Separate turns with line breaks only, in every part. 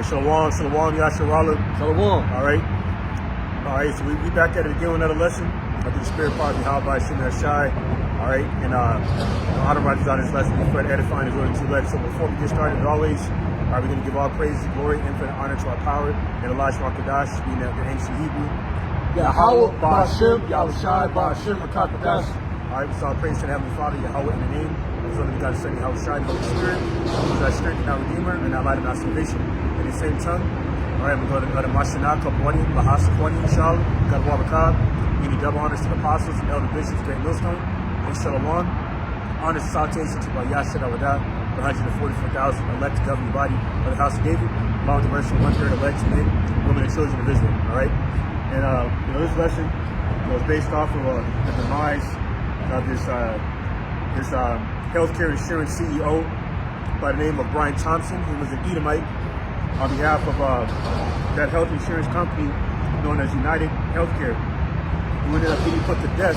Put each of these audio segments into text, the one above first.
Shalom, Shalom, Yasharala.
Shalom.
All right. So we back at it again with another lesson. I think the spirit part of how by Shimon Shai. All right. And honor writers on this lesson for edifying is going to let. So before we get started, as always, we're going to give all praise, glory, infinite honor to our power and Allah Shemakadosh, being the ancient Hebrew.
Yahweh, Ba'ashem, Yahushai, Ba'ashem, Makakadash.
All right, so all praise to the Heavenly Father, Yahweh in the name. So that we got to send Yahweh Shai, the Holy Spirit, who's our strength and our Redeemer, and our light and our salvation. In the same tongue. All right, we're going to go to Mashanah, Kapwani, Bahasa Kwani, Inshallah, God Wabakab, giving double honors to the apostles and elder bishops, great millstone, and Shalom. Honors and salutation to Yashed Awadah, 144,000 elect governing body of the House of David, along with the rest of 1/3 elect men, women, and children of Israel. All right, and this lesson was based off of the demise of this healthcare insurance CEO by the name of Brian Thompson, who was an Edomite on behalf of that health insurance company known as United Healthcare, who ended up getting put to death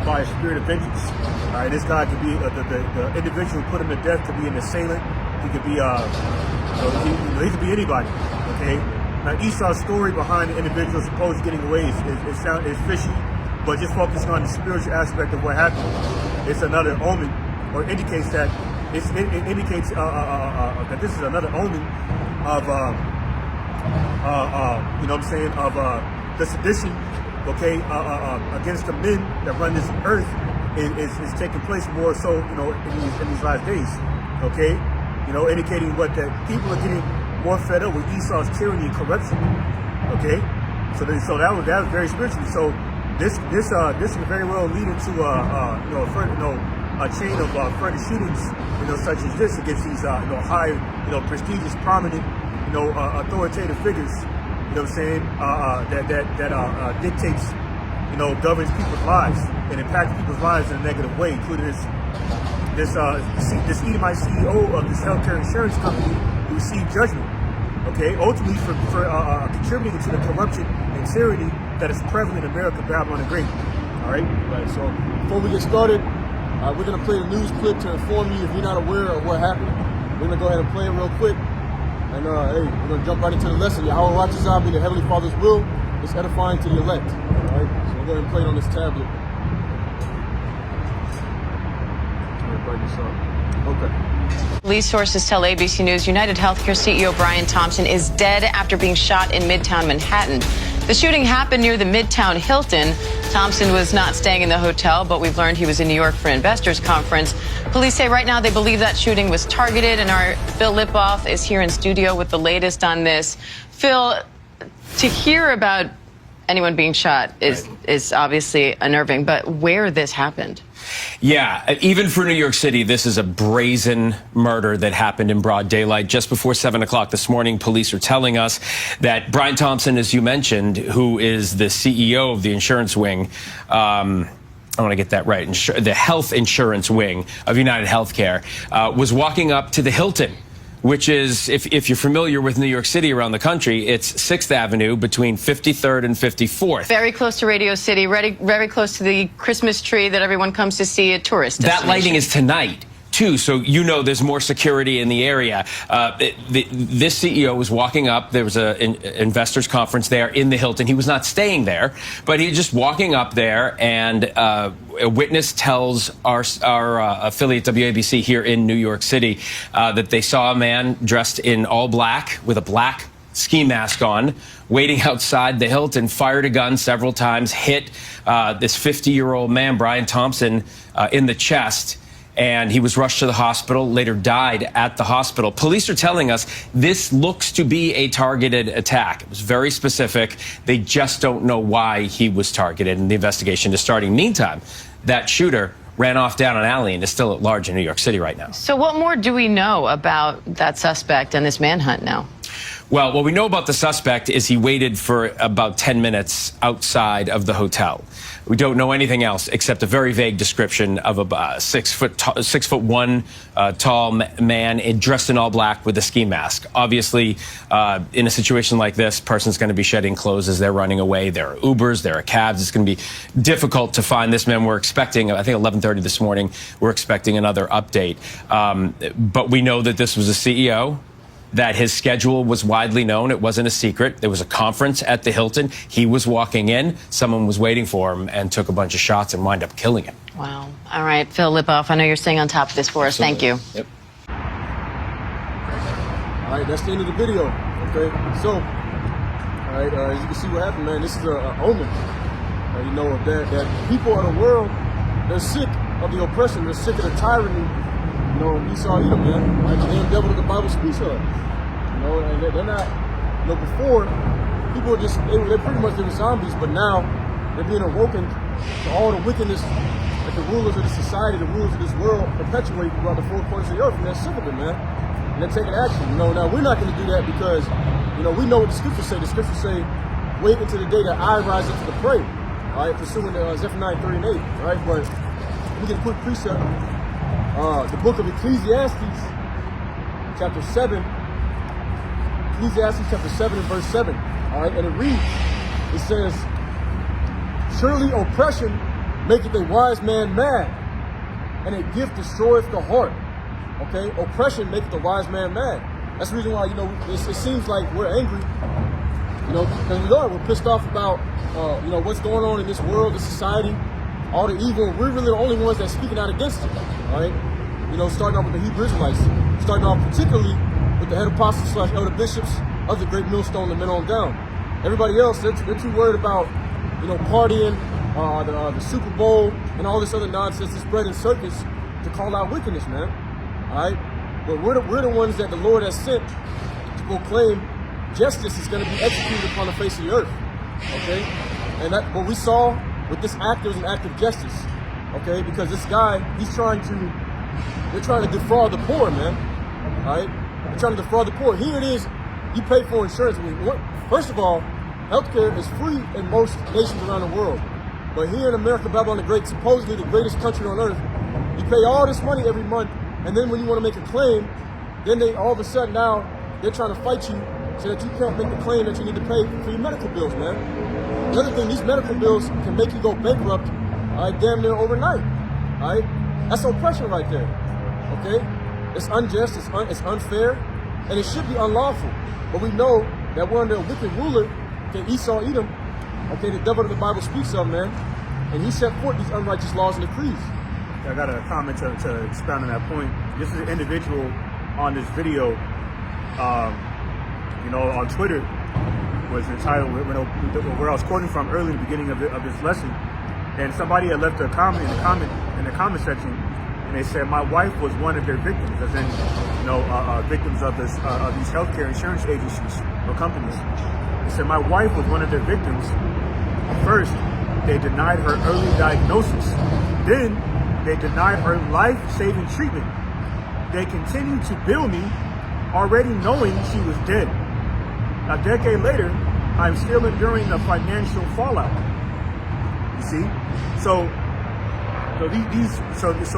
by a spirit of vengeance. All right, this guy could be the individual who put him to death could be an assailant. He could be he could be anybody. Okay. Now Esau's story behind the individual supposed getting away is fishy, but just focusing on the spiritual aspect of what happened, it's another omen, or indicates that it indicates that this is another omen of you know what I'm saying, of the sedition, okay, against the men that run this earth is taking place more so, you know, in these last days, okay, you know, indicating what that people are getting more fed up with Esau's tyranny and corruption, okay, so that was very spiritual. So this could very well lead into a chain of further shootings, you know, such as this against these high, prestigious, prominent, authoritative figures, you know what I'm saying, that dictates, governs people's lives and impacts people's lives in a negative way, including this Edomite CEO of this healthcare insurance company who received judgment, okay, ultimately for contributing to the corruption and tyranny that is prevalent in America, Babylon the Great. All right.
Right. So before we get started, we're gonna play the news clip to inform you if you're not aware of what happened. We're gonna go ahead and play it real quick, and hey, we're gonna jump right into the lesson. Yahweh Ratchazah, be the Heavenly Father's will, is edifying to the elect. All right. So we'll go ahead and play it on this tablet. Okay.
Police sources tell ABC News United Healthcare CEO Brian Thompson is dead after being shot in Midtown Manhattan. The shooting happened near the Midtown Hilton. Thompson was not staying in the hotel, but we've learned he was in New York for an investors conference. Police say right now they believe that shooting was targeted, and our Phil Lipoff is here in studio with the latest on this. Phil, to hear about anyone being shot is obviously unnerving, but where this happened?
Yeah, even for New York City, this is a brazen murder that happened in broad daylight. Just before 7 o'clock this morning, police are telling us that Brian Thompson, as you mentioned, who is the CEO of the insurance wing, I want to get that right, the health insurance wing of United Healthcare, was walking up to the Hilton, which is, if you're familiar with New York City around the country, it's 6th Avenue between 53rd and 54th.
Very close to Radio City, very close to the Christmas tree that everyone comes to see, a tourist destination.
That lighting is tonight, too, so there's more security in the area. This CEO was walking up. There was an investors conference there in the Hilton. He was not staying there, but he was just walking up there, and a witness tells our affiliate WABC here in New York City that they saw a man dressed in all black with a black ski mask on, waiting outside the Hilton, fired a gun several times, hit this 50-year-old man, Brian Thompson, in the chest. And he was rushed to the hospital, later died at the hospital. Police are telling us this looks to be a targeted attack. It was very specific. They just don't know why he was targeted, and the investigation is starting. Meantime, that shooter ran off down an alley and is still at large in New York City right now.
So what more do we know about that suspect and this manhunt now?
Well, what we know about the suspect is he waited for about 10 minutes outside of the hotel. We don't know anything else except a very vague description of a 6'1" tall man dressed in all black with a ski mask. Obviously, in a situation like this, person's going to be shedding clothes as they're running away. There are Ubers, there are cabs. It's going to be difficult to find this man. We're expecting, I think 11:30 this morning, we're expecting another update. But we know that this was a CEO that his schedule was widely known. It wasn't a secret. There was a conference at the Hilton. He was walking in. Someone was waiting for him and took a bunch of shots and wound up killing him.
Wow. All right, Phil Lipoff, I know you're staying on top of this for us. Thank you.
Yep.
All right, that's the end of the video. Okay, so, all right, as you can see what happened, man, this is an omen. You know, that people of the world, they're sick of the oppression, they're sick of the tyranny, you know, Esau, Edom, man, like the damn devil that the Bible speaks of. You know, and they're not, you know, before, people were just, they're pretty much, they were zombies, but now they're being awoken to all the wickedness that the rulers of the society, the rulers of this world perpetuate throughout the four corners of the earth, and they're sick of it, man. And they're taking action. You know, now we're not going to do that because, you know, we know what the scriptures say. The scriptures say, wait until the day that I rise up to the prey. All right, pursuing Zephaniah 3 and 8, right? But let me get a quick precept. The book of Ecclesiastes, chapter 7. Ecclesiastes chapter 7 and verse 7. All right, and it reads, it says, surely oppression maketh a wise man mad, and a gift destroyeth the heart. Okay, oppression maketh a wise man mad. That's the reason why, you know, it seems like we're angry, you know, because we're pissed off about, you know, what's going on in this world, this society, all the evil. We're really the only ones that's speaking out against it, all right? You know, starting off with the Hebrew Israelites, starting off particularly with the head apostles / elder bishops of the great millstone that men on down. Everybody else, they're too worried about, you know, partying, the Super Bowl, and all this other nonsense that's spread in circus to call out wickedness, man. All right, but we're the ones that the Lord has sent to proclaim justice is going to be executed upon the face of the earth. Okay, and that what we saw with this act was an act of justice. Okay, because this guy, they're trying to defraud the poor, man. All right, they're trying to defraud the poor. Here it is, you pay for insurance. First of all, healthcare is free in most nations around the world, but here in America, Babylon the Great, supposedly the greatest country on earth, you pay all this money every month. And then when you want to make a claim, then they all of a sudden now they're trying to fight you so that you can't make the claim that you need to pay for your medical bills, man. The other thing, these medical bills can make you go bankrupt, damn near overnight. All right, that's oppression right there. Okay, it's unjust, it's unfair, and it should be unlawful. But we know that we're under a wicked ruler, okay, Esau, Edom, okay, the devil that the Bible speaks of, man, and he set forth these unrighteous laws and decrees.
I got a comment to expound on that point. This is an individual on this video, you know, on Twitter, was entitled, where I was quoting from early in the beginning of this lesson, and somebody had left a comment in the comment section, and they said my wife was one of their victims, as in, you know, victims of these healthcare insurance agencies or companies. They said my wife was one of their victims. First, they denied her early diagnosis. Then they denied her life-saving treatment. They continued to bill me, already knowing she was dead. A decade later, I'm still enduring the financial fallout. You see, so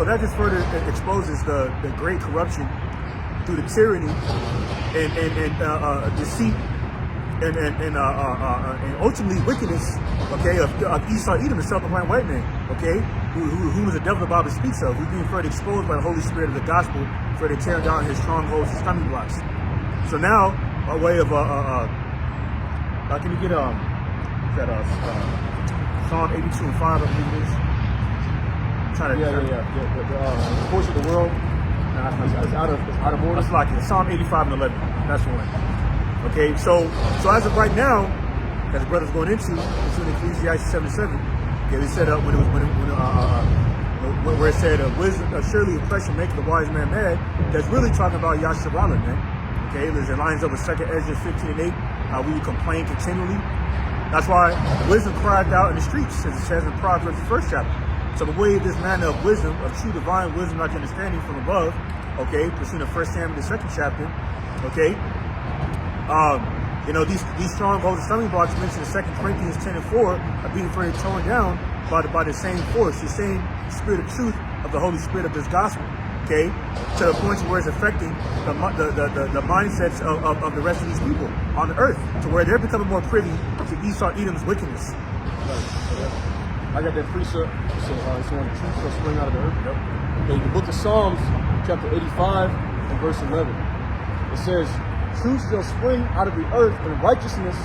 that just further exposes the great corruption through the tyranny and deceit and ultimately wickedness, okay, of Esau Edom, the self-proclaimed white man, okay, who was the devil the Bible speaks of, who's being further exposed by the Holy Spirit of the gospel, further tearing down his strongholds and stumbling blocks. So now, a way of can you get Psalm 82 and 5, I believe it is.
The course of the world is out of order.
That's like it. Psalm 85 and 11. That's the one. Okay, so as of right now, as the brother's going into Ecclesiastes 7:7, okay, they said where it said wisdom, surely oppression maketh the wise man mad. That's really talking about Yasharallah, man. Okay, it lines up with 2nd Ezra 15 and 8. How we complain continually. That's why wisdom cried out in the streets, as it says in Proverbs, the 1st chapter. So the way of this manner of wisdom, of true divine wisdom, not understanding from above, okay, pursuing the 1 Samuel, the 2nd chapter, okay. You know, these strongholds and stumbling blocks mentioned in 2 Corinthians 10 and 4 are being very torn down by the same force, the same spirit of truth of the Holy Spirit of this gospel, okay, to the point where it's affecting the mindsets of the rest of these people on the earth, to where they're becoming more privy to Esau Edom's wickedness.
I got that precept, so when the truth shall spring out of the earth. Yep. Okay, the book of Psalms, chapter 85 and verse 11. It says, Truth shall spring out of the earth, and righteousness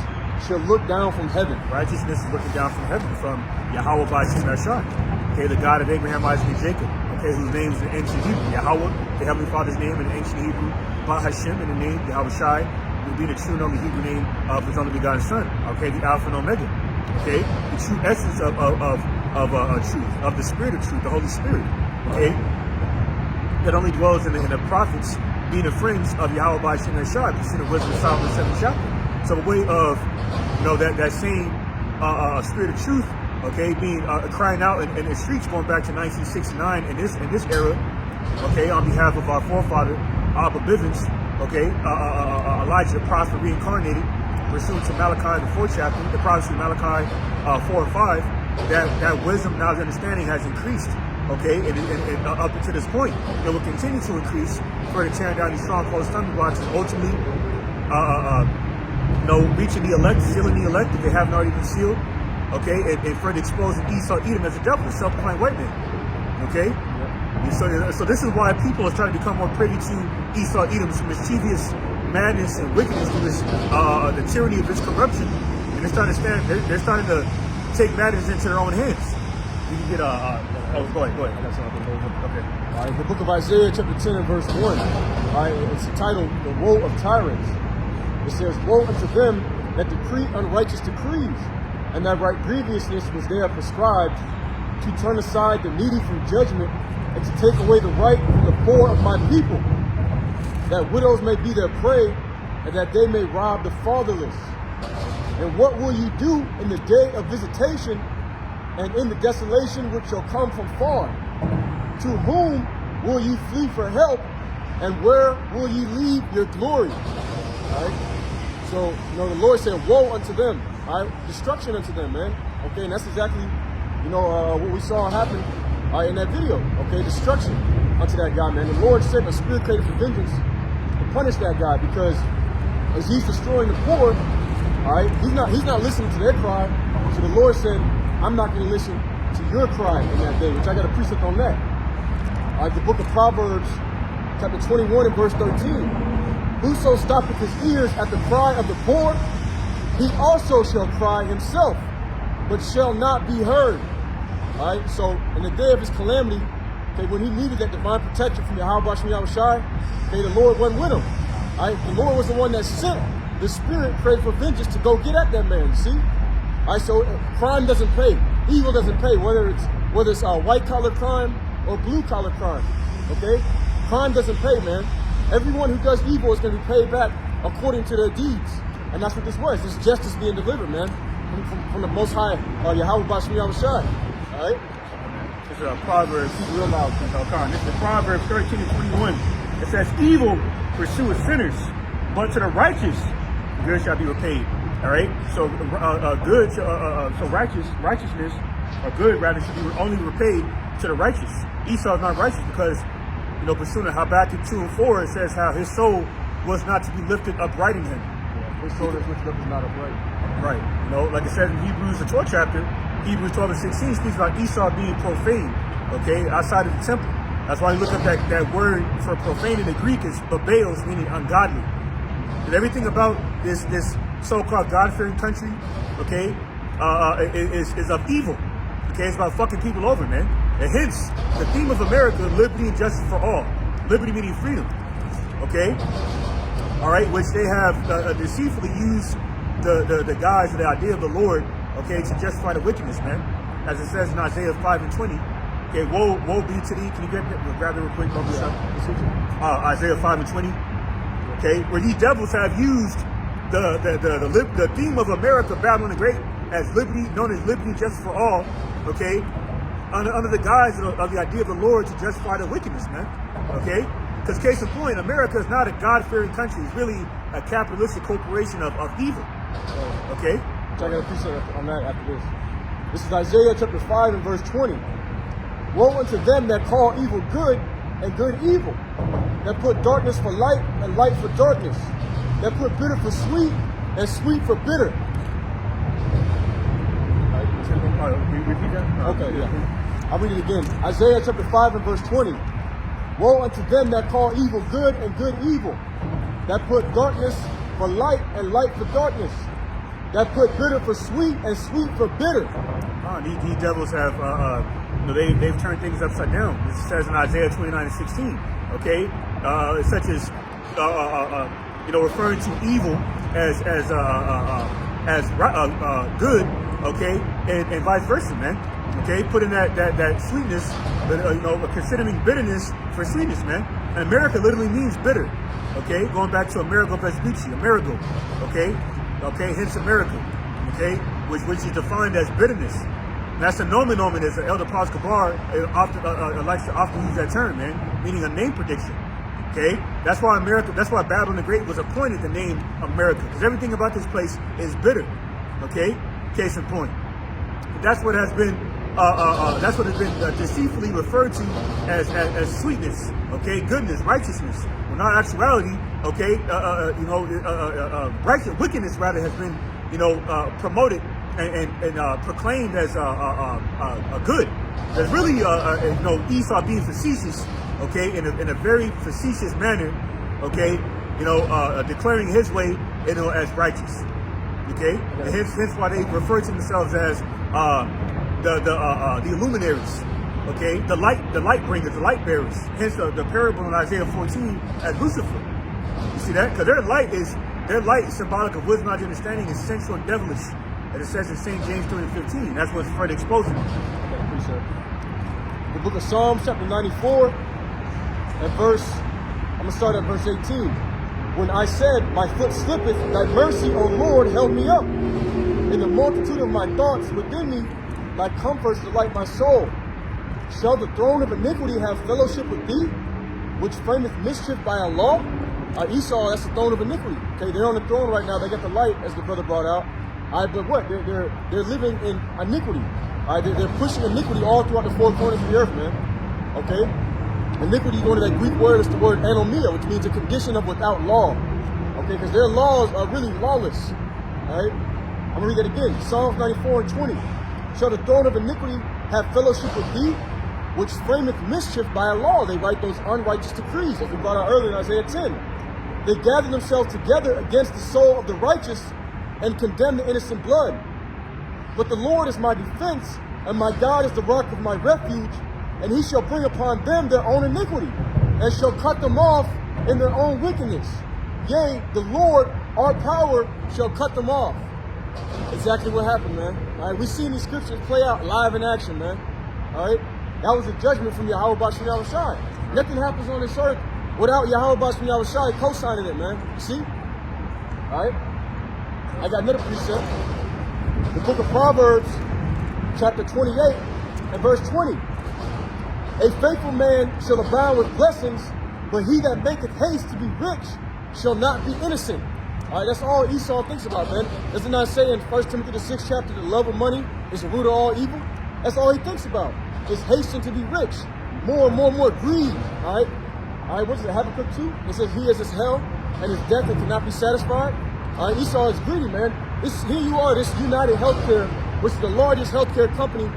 shall look down from heaven.
Righteousness is looking down from heaven, from Yahweh Ba'ashem Eshad. Okay, the God of Abraham, Isaac, and Jacob. Okay, whose name is in ancient Hebrew Yahweh, the Heavenly Father's name in the ancient Hebrew, Ba'ashem in the name Yahweh Shai, will be the true and only Hebrew name of His only begotten Son. Okay, the Alpha and Omega. Okay, the true essence of truth, of the Spirit of truth, the Holy Spirit. Okay, that only dwells in the prophets, being the friends of Yahweh Ba'ashem Eshad, pursuing the wisdom of Solomon, the 7th chapter. So a way of, that same Spirit of truth, okay, being crying out in the streets going back to 1969 in this era, okay, on behalf of our forefather Abba Bivens, okay, Elijah the prophet reincarnated, pursuant to Malachi the 4th chapter, the prophecy of Malachi 4 and 5, that wisdom, knowledge, understanding has increased, okay, and up to this point, it will continue to increase, further tearing down these strongholds, stumbling blocks, and ultimately, reaching the elect, sealing the elect if they haven't already been sealed. Okay, and further exposing Esau, Edom as a devil, a self-proclaimed white man. Okay, so this is why people are starting to become more privy to Esau, Edom's mischievous madness and wickedness, through this, the tyranny of this corruption, and they're starting to take matters into their own hands. You can get go ahead. I got something. Okay.
All right, the book of Isaiah, chapter 10 and verse 1. All right, it's entitled "The Woe of Tyrants." It says, "Woe unto them that decree unrighteous decrees, and that right grievousness was there prescribed, to turn aside the needy from judgment, and to take away the right from the poor of my people, that widows may be their prey, and that they may rob the fatherless. And what will you do in the day of visitation, and in the desolation which shall come from far? To whom will you flee for help, and where will you leave your glory?" All right? So, the Lord said, "Woe unto them." All right, destruction unto them, man. Okay, and that's exactly, what we saw happen in that video. Okay, destruction unto that guy, man. The Lord sent a spirit created for vengeance to punish that guy, because as he's destroying the poor, all right, he's not listening to their cry. So the Lord said, "I'm not going to listen to your cry in that day," which I got a precept on that. All right, the book of Proverbs, chapter 21 and verse 13. "Whoso stoppeth his ears at the cry of the poor, he also shall cry himself, but shall not be heard." All right, so in the day of his calamity, okay, when he needed that divine protection from Yahweh Ba'ashem Yahushai, okay, the Lord wasn't with him. All right, the Lord was the one that sent the spirit created for vengeance to go get at that man, you see? All right, so crime doesn't pay. Evil doesn't pay, whether it's white-collar crime or blue-collar crime, okay? Crime doesn't pay, man. Everyone who does evil is going to be paid back according to their deeds. And that's what this was. This justice being delivered, man, from the Most High, Yahweh Ba'ashem Yahushai. All right?
This is Proverbs, real loud, this is Proverbs 13 and 21. It says, "Evil pursueth sinners, but to the righteous good shall be repaid." All right? So righteousness, or good rather, should be only repaid to the righteous. Esau is not righteous because, pursuing Habakkuk 2 and 4, it says how his soul was not to be lifted upright in him.
His soul that's lifted up is not upright.
Right. Like it says in Hebrews, the 12th chapter, Hebrews 12 and 16 speaks about Esau being profane, okay, outside of the temple. That's why you look up that word for profane in the Greek is babeos, meaning ungodly. And everything about this so-called God-fearing country, okay, is of evil. Okay, it's about fucking people over, man. And hence, the theme of America, liberty and justice for all. Liberty meaning freedom. Okay? All right, which they have deceitfully used the guise of the idea of the Lord, okay, to justify the wickedness, man. As it says in Isaiah 5 and 20. Okay, woe be to thee. Can you grab it real quick? Isaiah 5 and 20. Okay, where these devils have used the theme of America, Babylon the Great, as liberty, known as liberty and justice for all, okay, under the guise of the idea of the Lord to justify the wickedness, man. Okay? Because case in point, America is not a God-fearing country. It's really a capitalistic corporation of evil. Okay?
So I got a precept on that after this. This is Isaiah chapter 5 and verse 20. "Woe unto them that call evil good and good evil, that put darkness for light and light for darkness, that put bitter for sweet and sweet for bitter."
Repeat that?
Okay, yeah. I'll read it again. Isaiah chapter 5 and verse 20. "Woe unto them that call evil good and good evil, that put darkness for light and light for darkness, that put bitter for sweet and sweet for bitter.
These devils have, they've turned things upside down. This says in Isaiah 29:16. Okay, such as referring to evil as good. Okay, and vice versa, man. Okay, putting that sweetness, considering bitterness for sweetness, man. And America literally means bitter. Okay, going back to Amerigo Vespucci, Amerigo. Okay, hence America. Okay, which is defined as bitterness. And that's a nomen omen, as Elder Paz Kabar likes to often use that term, man, meaning a name prediction. Okay, that's why Babylon the Great was appointed the name America, because everything about this place is bitter. Okay, case in point. That's what has been deceitfully referred to as sweetness. Okay, goodness, righteousness. When in actuality, okay, righteous wickedness rather has been promoted and proclaimed as a good. There's really Esau being facetious, okay, in a very facetious manner, okay, declaring his way, as righteous, okay, and hence why they refer to themselves as the luminaries, okay, the light bringers, the light bearers. Hence the parable in Isaiah 14 as Lucifer. You see that? Because their light is symbolic of wisdom, knowledge, understanding, and sensual and devilish, as it says in St. James 3:15. That's what's further exposing.
The book of Psalms, chapter 94, and I'm going to start at verse 18. When I said, my foot slippeth, thy mercy, O Lord, held me up. In the multitude of my thoughts within me, thy comforts delight my soul. Shall the throne of iniquity have fellowship with thee, which frameth mischief by a law? Esau, that's the throne of iniquity. Okay, they're on the throne right now. They got the light, as the brother brought out. But what? They're living in iniquity. They're pushing iniquity all throughout the four corners of the earth, man. Okay? Iniquity, going to that Greek word, is the word anomia, which means a condition of without law. Okay, because their laws are really lawless. Alright? I'm going to read that again. Psalms 94:20. Shall the throne of iniquity have fellowship with thee, which frameth mischief by a law? They write those unrighteous decrees, as we brought out earlier in Isaiah 10. They gather themselves together against the soul of the righteous and condemn the innocent blood. But the Lord is my defense, and my God is the rock of my refuge, and he shall bring upon them their own iniquity, and shall cut them off in their own wickedness. Yea, the Lord, our power, shall cut them off. Exactly what happened, man. All right, we've seen these scriptures play out live in action, man. All right, that was a judgment from Yahweh Bashim Yahushai. Nothing happens on this earth without Yahweh Bashim Yahushai co-signing it, man. You see? All right, I got another precept. The book of Proverbs, chapter 28 and verse 20. A faithful man shall abound with blessings, but he that maketh haste to be rich shall not be innocent. All right, that's all Esau thinks about, man. Does it not say in 1 Timothy the 6th chapter, the love of money is the root of all evil? That's all he thinks about, is hastening to be rich. More and more greed, all right? All right, what is it, Habakkuk 2? It says he is his hell and his death and cannot be satisfied. All right, Esau is greedy, man. Here you are, this United Healthcare, which is the largest healthcare company,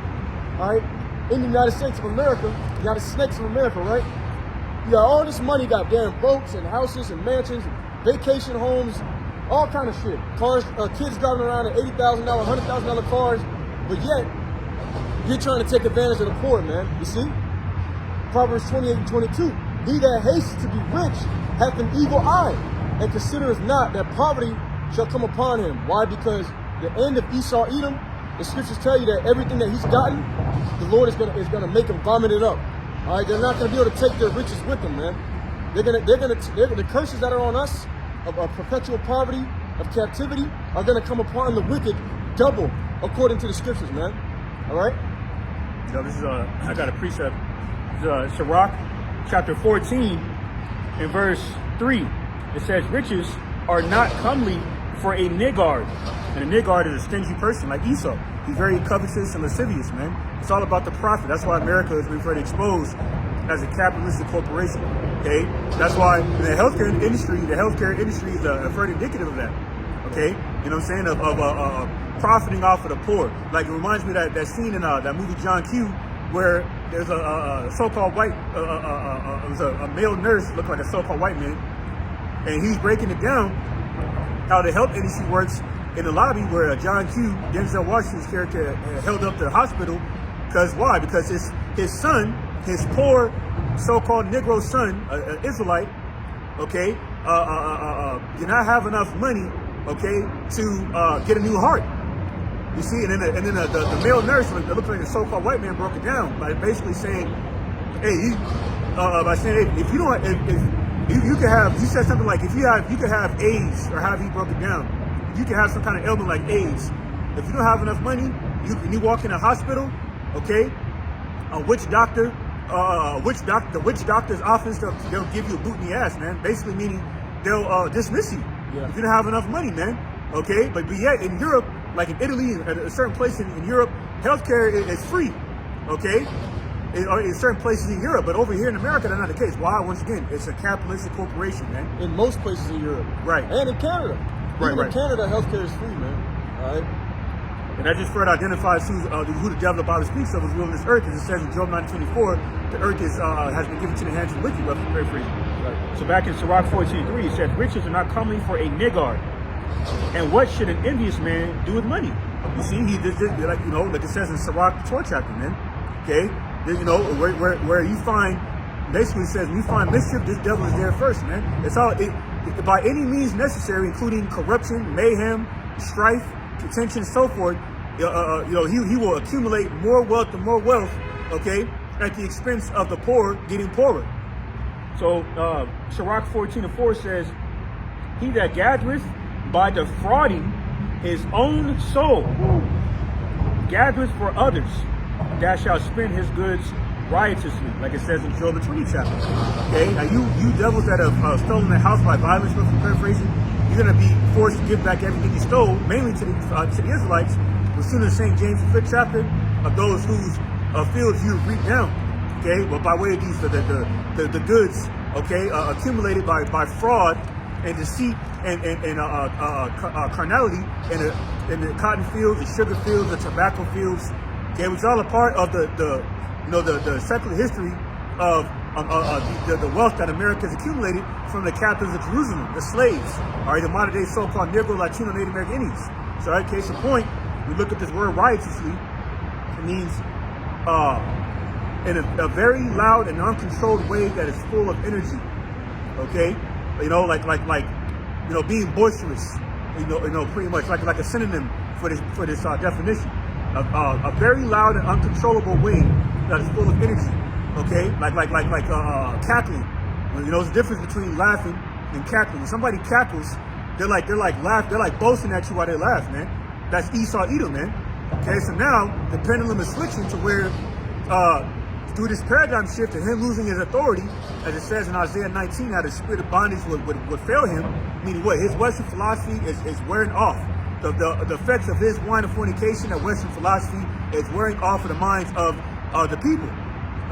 all right, in the United States of America, United States of America, right? You got all this money, got damn boats and houses and mansions, vacation homes, all kind of shit. Cars, kids driving around in $80,000, $100,000 cars, but yet you're trying to take advantage of the poor, man. You see? Proverbs 28:22. He that hastes to be rich hath an evil eye, and considereth not that poverty shall come upon him. Why? Because the end of Esau Edom, the scriptures tell you that everything that he's gotten, the Lord is gonna make him vomit it up. All right, they're not gonna be able to take their riches with them, man. The curses that are on us of perpetual poverty, of captivity, are gonna come upon the wicked double, according to the scriptures, man. All right.
This is I got a precept. Sirach, chapter 14, in verse 3. It says, "Riches are not comely for a niggard." And a niggard is a stingy person like Esau. He's very covetous and lascivious, man. It's all about the profit. That's why America has been further exposed as a capitalistic corporation. Okay, that's why the healthcare industry is a further indicative of that. Okay, you know what I'm saying, of profiting off of the poor. Like, it reminds me of that scene in that movie John Q, where there's a so-called white, it was a male nurse, looked like a so-called white man, and he's breaking it down how the health industry works in the lobby where John Q, Denzel Washington's character, held up the hospital. Because why? Because his son, his poor so-called Negro son, an Israelite, okay, did not have enough money, okay, to get a new heart. You see, and then the male nurse, that looked like a so-called white man, broke it down by basically saying, hey, by saying, hey, if you don't, if you could have, he said something like, if you could have AIDS, or however he broke it down, you can have some kind of ailment like AIDS. If you don't have enough money, you walk in a hospital, okay, the witch doctor's office, they'll give you a boot in the ass, man. Basically meaning they'll dismiss you if you don't have enough money, man. Okay, but yet in Europe, like in Italy, at a certain place in Europe, healthcare is free. Okay, in certain places in Europe, but over here in America, that's not the case. Why? Once again, it's a capitalistic corporation, man.
In most places in Europe,
right,
and in Canada, even in Canada, healthcare is free, man. All right.
And that just further identifies who the devil about to speaks of is ruling this earth. As it says in Job 9:24, the earth has been given to the hands of the wicked, roughly paraphrasing.
Right. So back in Sirach 14:3, it says, riches are not comely for a niggard. And what should an envious man do with money?
You see, he did like it says in Sirach 12 chapter, man. Okay, where you find, basically it says, when you find mischief, this devil is there first, man. It's all by any means necessary, including corruption, mayhem, strife, contention, and so forth. He will accumulate more wealth and more wealth, okay, at the expense of the poor getting poorer.
So Sirach 14:4 says, he that gathereth by defrauding his own soul gathereth for others, that shall spend his goods riotously,
like it says in Job the 20th chapter. Okay, now you devils that have stolen the house by violence, for paraphrasing, you're going to be forced to give back everything you stole, mainly to the Israelites. We're seen in St. James the 5th chapter of those whose fields you reap down. Okay, well, by way of these the goods, okay, accumulated by fraud and deceit and carnality in the cotton fields, the sugar fields, the tobacco fields. Okay, which is all a part of the secular history of the wealth that America has accumulated from the captives of Jerusalem, the slaves, all right, the modern day so-called Negro, Latino, Native American Indians. So, all right, case in point, we look at this word riotously. It means in a very loud and uncontrolled way that is full of energy. Okay, like being boisterous. Pretty much like a synonym for this definition. A very loud and uncontrollable way that is full of energy. Okay, like cackling. There's a difference between laughing and cackling. When somebody cackles, they're like boasting at you while they laugh, man. That's Esau Edom, man. Okay, so now the pendulum is switching to where through this paradigm shift and him losing his authority, as it says in Isaiah 19, how the spirit of bondage would fail him, meaning what? His Western philosophy is wearing off. The effects of his wine of fornication, that Western philosophy, is wearing off of the minds of the people.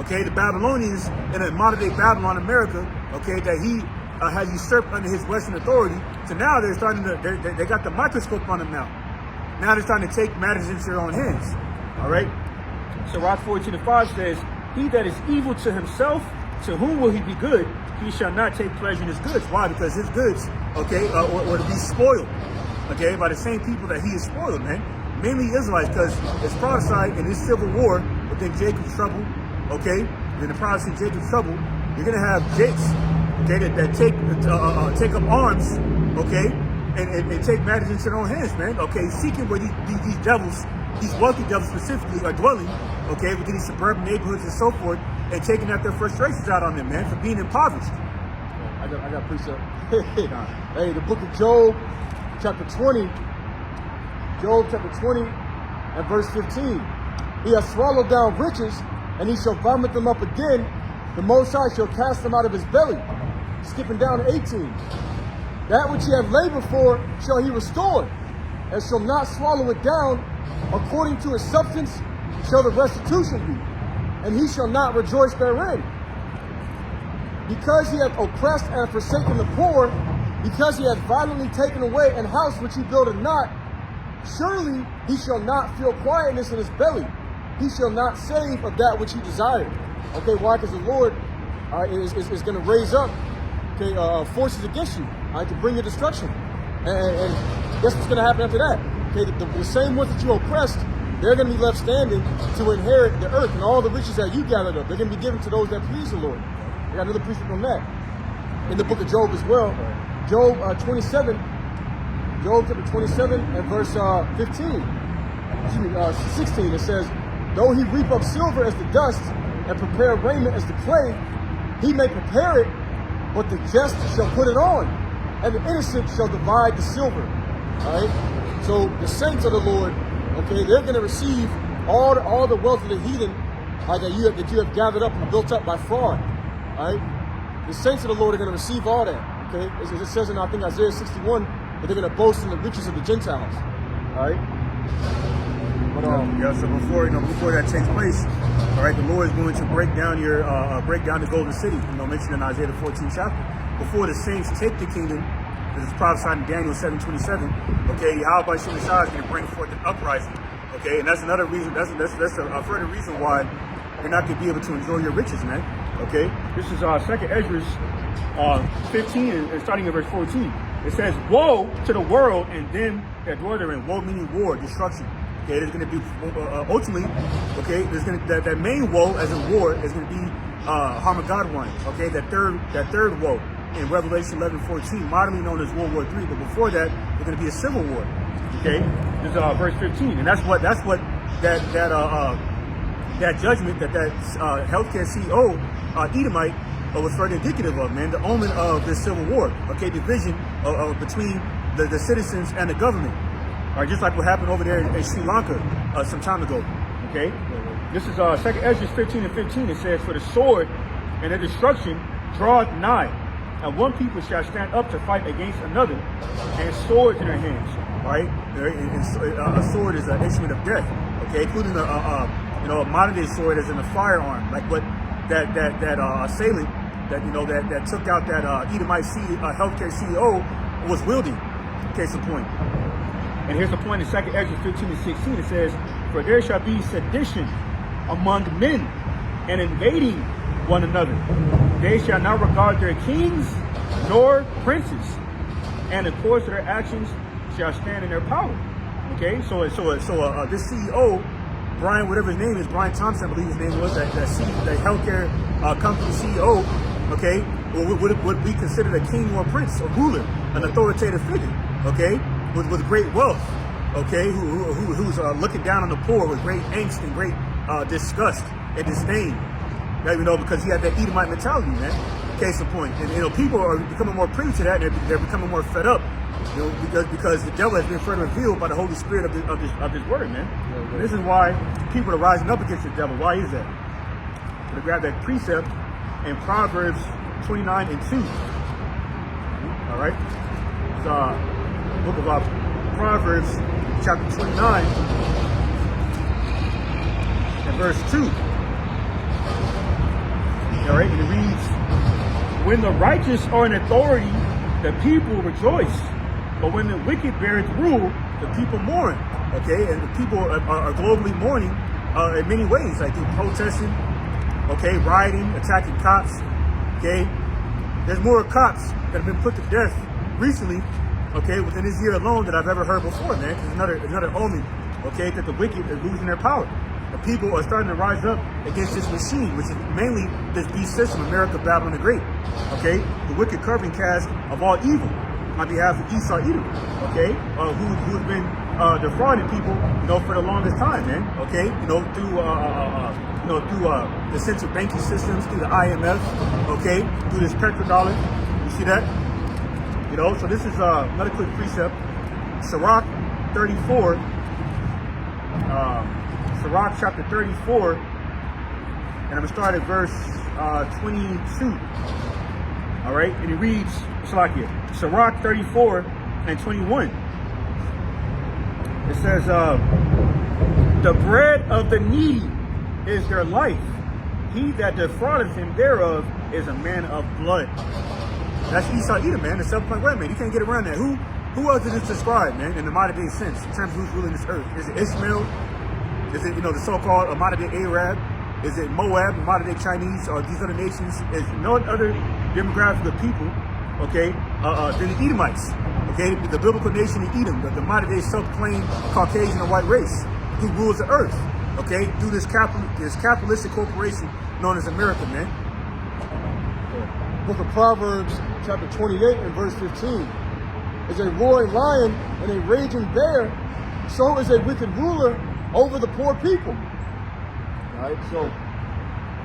Okay, the Babylonians in a modern day Babylon, America, okay, that he has usurped under his Western authority. So now they're starting to, they got the microscope on them now. Now they're starting to take matters into their own hands. All right.
Sirach 14:5 says, he that is evil to himself, to whom will he be good? He shall not take pleasure in his goods.
Why? Because his goods, okay, were to be spoiled, okay, by the same people that he is spoiled, man. Mainly Israelites, because it's prophesied in this civil war within Jacob's trouble, okay, in the prophecy of Jacob's trouble, you're gonna have Jakes, okay, that take up arms, okay, and take matters into their own hands, man. Okay, seeking where these devils, these wealthy devils specifically, are dwelling, okay, within these suburban neighborhoods and so forth, and taking out their frustrations out on them, man, for being impoverished.
I got precept. Hey, the book of Job, chapter 20. Job chapter 20 and verse 15. He has swallowed down riches, and he shall vomit them up again. The Most High shall cast them out of his belly. Skipping down to 18. That which he hath labored for shall he restore, and shall not swallow it down. According to his substance shall the restitution be, and he shall not rejoice therein. Because he hath oppressed and forsaken the poor, because he hath violently taken away an house which he builded not, surely he shall not feel quietness in his belly. He shall not save of that which he desired. Okay, why? Because the Lord is going to raise up okay, forces against you, right, to bring your destruction. And guess what's going to happen after that? Okay, the same ones that you oppressed, they're going to be left standing to inherit the earth and all the riches that you gathered up. They're going to be given to those that please the Lord. I got another precept on that. In the book of Job as well, Job 27, Job chapter 27 and verse 16, it says, though he reap up silver as the dust and prepare raiment as the clay, he may prepare it, but the just shall put it on, and the innocent shall divide the silver. All right? So the saints of the Lord, okay, they're going to receive all the wealth of the heathen that you have gathered up and built up by fraud. All right? The saints of the Lord are going to receive all that. Okay, as it says in, I think, Isaiah 61, that they're going to boast in the riches of the Gentiles. All right? But,
so before that takes place, all right, the Lord is going to break down the golden city, mentioned in Isaiah the 14th chapter. Before the saints take the kingdom, this is prophesied in Daniel 7:27. Okay, Yahweh Shem Shah is going to bring forth an uprising. Okay, and that's another reason. That's a further reason why you're not going to be able to enjoy your riches, man. Okay,
this is 2nd Ezra 15 and starting at verse 14. It says, "Woe to the world and them that dwell therein." Woe meaning war, destruction. Okay, there's going to be ultimately. Okay, there's going to that main woe as in war is going to be Harmageddon. Okay, that third woe in Revelation 11:14, modernly known as World War III. But before that, there's going to be a civil war. Okay, this is verse 15, and that's what that judgment that healthcare CEO Edomite was further indicative of, man. The omen of this civil war. Okay, division between the citizens and the government. All right, just like what happened over there in Sri Lanka some time ago. Okay, this is 2nd Ezra 15 and 15. It says, "For the sword and the destruction draweth nigh, and one people shall stand up to fight against another, and swords in their hands."
All right, a sword is an instrument of death. Okay, including a modern day sword as in a firearm, like what that assailant that took out that Edomite healthcare CEO was wielding. Case in point.
And here's the point in 2nd Ezra 15 and 16. It says, "For there shall be sedition among men, and invading one another. They shall not regard their kings nor princes, and the course of their actions shall stand in their power." Okay, so this CEO, Brian, whatever his name is, Brian Thompson, I believe his name was, that healthcare company CEO, okay, would be considered a king or a prince, a ruler, an authoritative figure, okay, with great wealth, okay, who's looking down on the poor with great angst and great disgust and disdain, because he had that Edomite mentality, man. Case in point, and people are becoming more privy to that, and they're becoming more fed up, because the devil has been further revealed by the Holy Spirit of this word, man. And this is why people are rising up against the devil. Why is that? I'm gonna grab that precept in Proverbs 29 and 2. All right, it's book of Proverbs, chapter 29, and verse 2. All right, and it reads, "When the righteous are in authority, the people rejoice. But when the wicked beareth rule, the people mourn." Okay, and the people are globally mourning in many ways, like through protesting, okay, rioting, attacking cops. Okay, there's more cops that have been put to death recently, okay, within this year alone that I've ever heard before, man. It's another omen, okay, that the wicked are losing their power. The people are starting to rise up against this machine, which is mainly this beast system, America, Babylon the Great. Okay, the wicked carving cast of all evil on behalf of Esau Edom, okay, who's been defrauding people, for the longest time, man. Okay, through the central banking systems, through the IMF, okay, through this petrodollar. You see that? So this is another quick precept. Sirach 34. Sirach chapter 34, and I'm going to start at verse 22. All right, and it reads, Sirach 34 and 21. It says, "The bread of the needy is their life. He that defraudeth him thereof is a man of blood." That's Esau Edom, man, the 7-point word, man. You can't get around that. Who else is this described, man, in the modern day sense, in terms of who's ruling this earth? Is it Ishmael? Is it, the so-called modern day Arab?
is it Moab, the modern day Chinese, or these other nations, is no other demographic of people, okay, than the Edomites, okay, the biblical nation of Edom, the modern day self-proclaimed Caucasian or white race who rules the earth, okay, through this capitalistic corporation known as America, man.
Book of Proverbs, chapter 28 and verse 15. As a roaring lion and a raging bear, so is a wicked ruler over the poor people. All right, so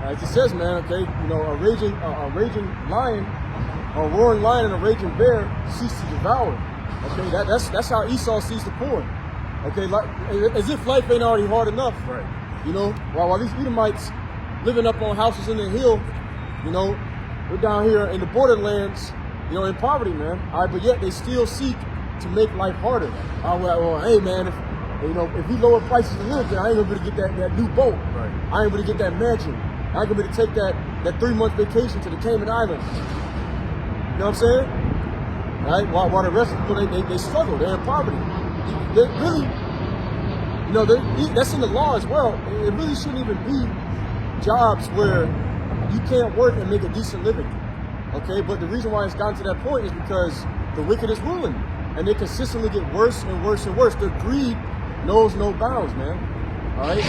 as it says, man, okay, you know, a raging lion, a roaring lion and a raging bear cease to devour. Okay, that's how Esau sees the poor. Okay, like as if life ain't already hard enough.
Right.
You know, while these Edomites living up on houses in the hill, you know, we're down here in the borderlands, you know, in poverty, man. All right, but yet they still seek to make life harder. Well, hey, man, if we lower prices a little bit, I ain't gonna be able to get that new boat.
Right.
I ain't gonna be able to get that mansion. I ain't gonna be able to take that 3-month vacation to the Cayman Islands. You know what I'm saying? All right. While the rest of the people they struggle, they're in poverty. They really, you know, that's in the law as well. It really shouldn't even be jobs where you can't work and make a decent living. Okay, but the reason why it's gotten to that point is because the wicked is ruling, and they consistently get worse and worse and worse. Their greed knows no bounds, man. All right.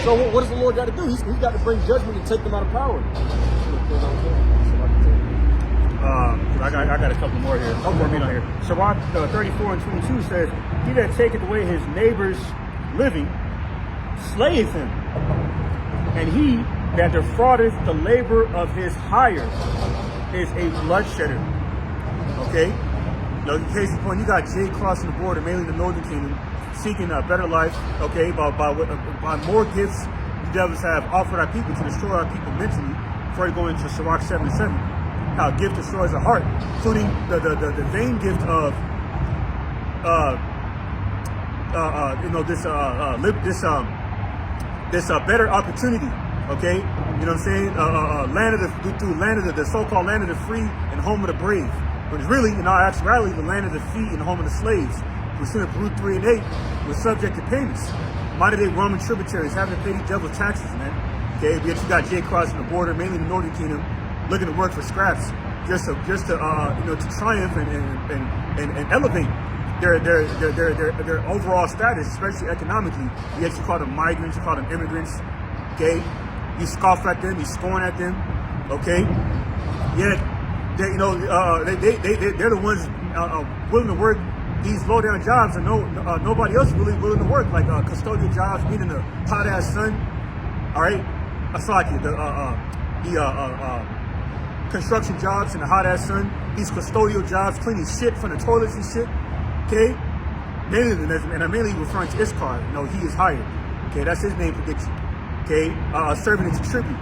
So what does the Lord got to do? He's got to bring judgment and take them out of power.
I got a couple more here. Couple more on here. Sirach 34 and 22 says, "He that taketh away his neighbor's living slayeth him, and he that defraudeth the labor of his hire is a bloodshedder." Okay? Now, case in point, you got Jay crossing the border, mainly the Northern Kingdom, seeking a better life, okay, by more gifts the devils have offered our people to destroy our people mentally before you go into Sirach 77. How a gift destroys a heart, including the vain gift of this better opportunity. Okay, you know what I'm saying? Land of the so-called land of the free and home of the brave, but it's really, in our actuality, the land of the free and home of the slaves. We see in Baruch 3 and 8 was subject to payments. Modern day Roman tributaries having to pay these devil's taxes, man. Okay, but yet you got Jay crossing the border, mainly the Northern Kingdom, looking to work for scraps, just to triumph and elevate their overall status, especially economically. Yet you call them migrants, you call them immigrants. Okay. You scoff at them, you scorn at them, okay? Yet, they're the ones willing to work these low-down jobs, and nobody else is really willing to work, like custodial jobs, being in the hot-ass sun, all right? Construction jobs in the hot-ass sun, these custodial jobs, cleaning shit from the toilets and shit, okay? And I'm mainly referring to Issachar, he is hired, okay? That's his name prediction. Okay, serving as a tribute.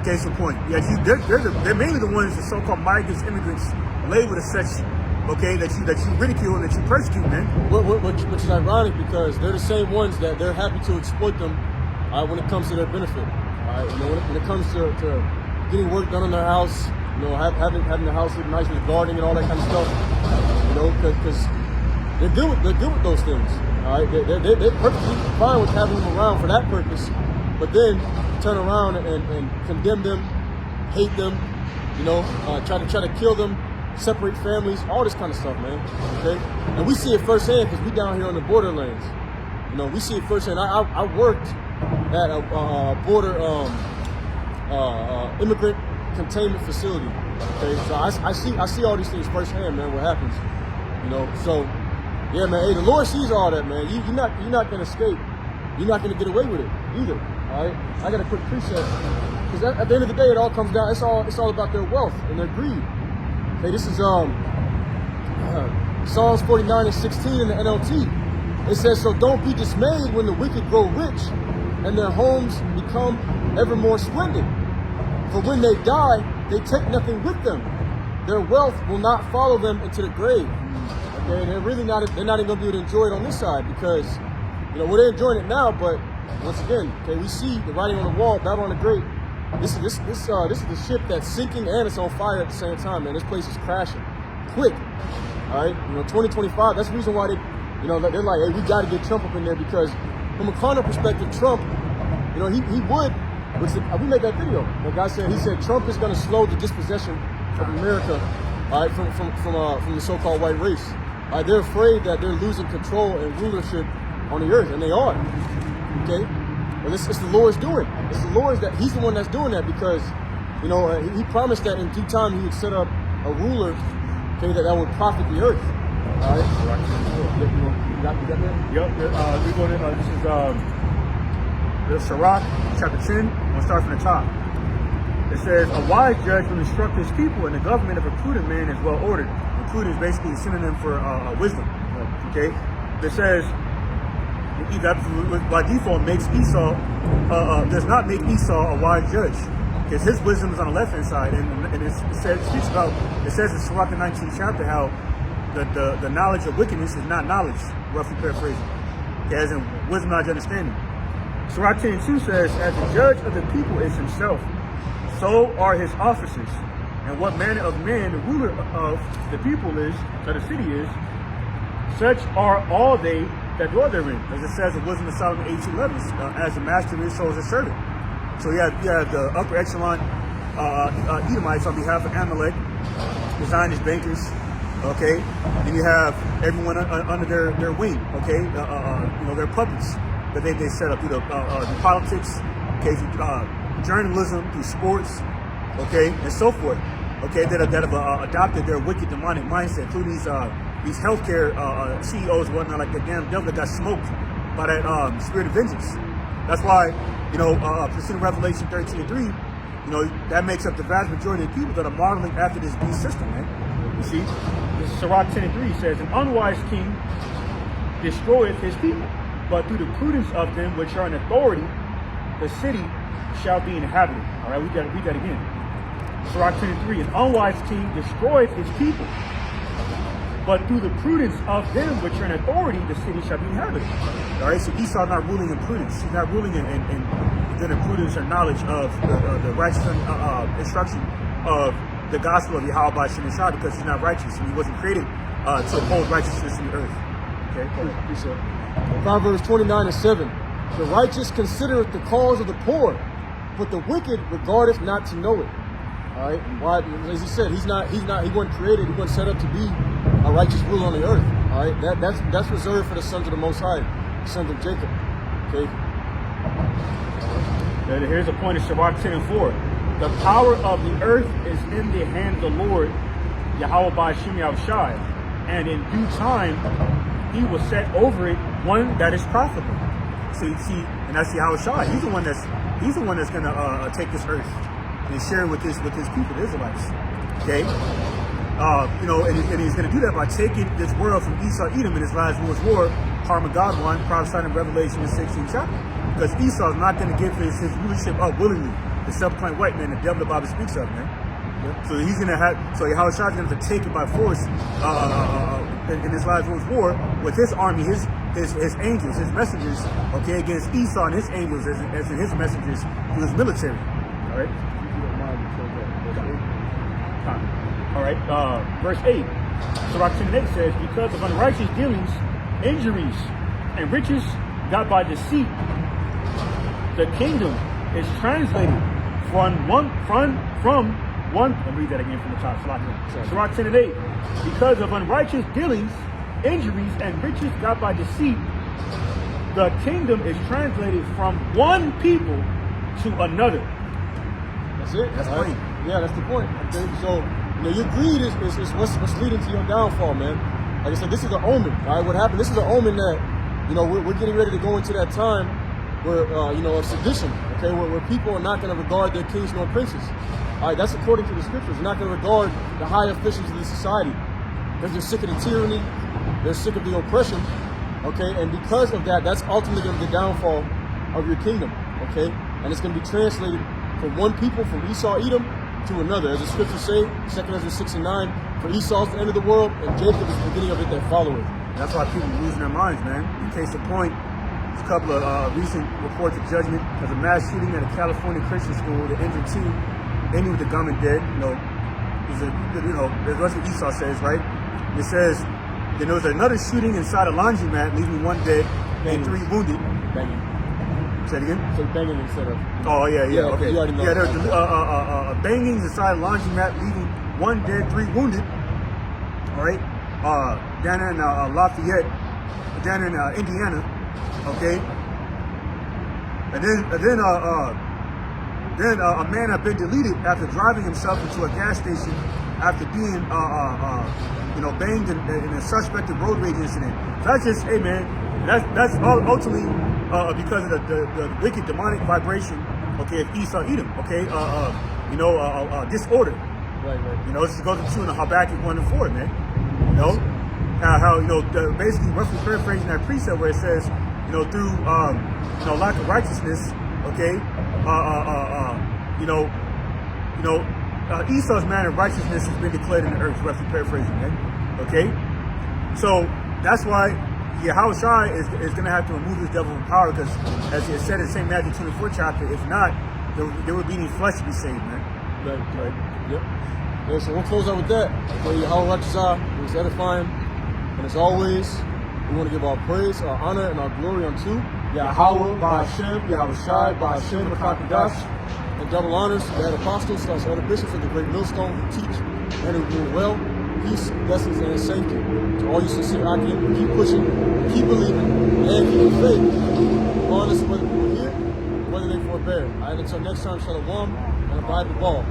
Case in point. Yeah, they're mainly the ones, the so-called migrants, immigrants, labeled as such. Okay, that you ridicule and that you persecute, man.
Which is ironic because they're the same ones that they're happy to exploit them when it comes to their benefit. When it comes to getting work done on their house, having the house look nice with gardening and all that kind of stuff. Because they're good with those things. All right, they're perfectly fine with having them around for that purpose. But then turn around and condemn them, hate them, try to kill them, separate families, all this kind of stuff, man. Okay, and we see it firsthand because we down here on the borderlands. We see it firsthand. I worked at a border immigrant containment facility. Okay, so I see all these things firsthand, man. What happens? So yeah, man. Hey, the Lord sees all that, man. You're not gonna escape. You're not gonna get away with it either. All right, I got a quick precept because at the end of the day, it all comes down. It's all about their wealth and their greed. Okay, this is Psalms 49 and 16 in the NLT. It says, "So don't be dismayed when the wicked grow rich and their homes become ever more splendid. For when they die, they take nothing with them. Their wealth will not follow them into the grave." Okay, and they're not even going to be able to enjoy it on this side because they're enjoying it now, but once again, okay, we see the writing on the wall, Babylon the Great. This is the ship that's sinking and it's on fire at the same time, man. This place is crashing quick. All right, 2025. That's the reason why they're like, hey, we got to get Trump up in there because from a carnal perspective, Trump, he would We made that video. The guy said, he said Trump is going to slow the dispossession of America, all right, from the so-called white race. All right, they're afraid that they're losing control and rulership on the earth, and they are. Okay, but it's the Lord's doing. It's the Lord's that He's the one that's doing that because, you know, He promised that in due time He would set up a ruler, okay, that would profit the earth. All right. You got that?
Yep. We go to this is Sirach chapter 10. We'll start from the top. It says, a wise judge will instruct his people, and the government of a prudent man is well ordered. Prudent is basically a synonym for wisdom. Okay. It says that by default makes Esau does not make Esau a wise judge, because his wisdom is on the left hand side, and it speaks about, it says in Sirach the 19th chapter how the knowledge of wickedness is not knowledge, roughly paraphrasing, okay, as in wisdom, knowledge, understanding. Sirach 10:2 says, as the judge of the people is himself, so are his officers. And what manner of man the ruler of the people is, that the city is, such are all they that dwell therein. As it says in Wisdom of Solomon 8:11, as the master is, so is a servant. So you have the upper echelon Edomites on behalf of Amalek, the Zionist bankers, okay? And you have everyone under their wing, okay? You know, their puppets that they set up through the politics, okay, through journalism, through sports, okay, and so forth, okay, that have adopted their wicked demonic mindset, including these healthcare CEOs and whatnot, like the damn devil that got smoked by that spirit of vengeance. That's why, you know, pursuing Revelation 13:3, you know, that makes up the vast majority of people that are modeling after this beast system, man. You see, this Sirach 10:3 says, an unwise king destroyeth his people, but through the prudence of them which are in authority, the city shall be inhabited. All right, we got to read that again. Sirach 10:3, an unwise king destroyeth his people, but through the prudence of them which are in authority, the city shall be inhabited. All right, so Esau not ruling in prudence. He's not ruling in prudence or knowledge of the righteous instruction of the gospel of Yahweh by Shem Shah, because he's not righteous and he wasn't created to uphold righteousness in the earth. Okay,
Proverbs 29:7. The righteous considereth the cause of the poor, but the wicked regardeth not to know it. All right. Why? As he said, he wasn't created, he wasn't set up to be a righteous ruler on the earth. All right. That's reserved for the sons of the Most High, the sons of Jacob. Okay.
Here's a point of Sirach 10:4. The power of the earth is in the hand of the Lord, Yahweh by Shem Shai, and in due time he will set over it one that is profitable.
See, and that's Yahweh Shai. He's the one that's gonna take this earth and share it with his people, the Israelites. Okay, you know, and he's gonna do that by taking this world from Esau, Edom in his last world's war, Harmageddon, prophesied in Revelation the 16th chapter. Because Esau is not gonna give his rulership up willingly. The self-proclaimed white man, the devil the Bible speaks of, man. Yeah. So he's gonna Yahweh Shai is gonna have to take it by force in his last world's war with his army, his angels, his messengers, okay, against Esau and his angels as in his messengers to his military. All right.
All right. Verse 8. Sirach 10:8 says, because of unrighteous dealings, injuries, and riches got by deceit, the kingdom is translated from one. I'll read that again from the top. Sirach 10:8. Because of unrighteous dealings, injuries, and riches got by deceit, the kingdom is translated from one people to another.
That's it.
That's right.
Yeah, that's the point. Okay? So, you know, your greed is what's leading to your downfall, man. Like I said, this is the omen. All right, what happened? This is the omen that, you know, we're getting ready to go into that time where, you know, of sedition. Okay, where people are not going to regard their kings nor princes. All right, that's according to the scriptures. They're not going to regard the high officials of the society because they're sick of the tyranny, they're sick of the oppression. Okay, and because of that, that's ultimately going to be the downfall of your kingdom. Okay, and it's going to be translated from one people, from Esau, Edom, to another. As the scriptures say, 2 Ezra 6:9, for Esau is the end of the world, and Jacob is the beginning of it that followeth.
That's why people are losing their minds, man. In case of point, there's a couple of recent reports of judgment. There's a mass shooting at a California Christian school that injured 2. They knew the gunman dead. You know, that's what Esau says, right? It says that there was another shooting inside a laundromat, leaving 1 dead and 3 wounded. Say it again.
Say banging instead of.
Oh yeah,
Yeah,
okay.
you already know.
Yeah, there's bangings inside laundromat, leaving 1 dead, 3 wounded. All right, down in Lafayette, down in Indiana. Okay, and then a man had been deleted after driving himself into a gas station after being banged in a suspected road rage incident. That's just, hey man, that's all ultimately because of the wicked demonic vibration, okay, of Esau Edom, okay, disorder.
Right.
You know, this goes into Habakkuk 1-4, man. You know, how basically roughly paraphrasing that precept where it says, through lack of righteousness, okay, Esau's man of righteousness has been declared in the earth, roughly paraphrasing, man. Okay, so that's why Yahushua is going to have to remove this devil from power, because as he said in St. Matthew 24 chapter, if not, there would be any flesh to be saved, man.
Right. Yep. Yeah, so we'll close out with that. For Yahweh Rakshasah, it was edifying. And as always, we want to give our praise, our honor, and our glory unto Yahweh, Ba'Hashem, Yahweh Shai, Ba'Hashem, Makakadash, and double honors to the head apostles, / elder bishops of the great millstone who teach and who rule well. Peace, blessings, and safety to all you sincere Akim. Keep pushing, keep believing, and keep faith. Regardless of whether people hear, whether they forbear. All right, until next time, Shalom, and abide the ball.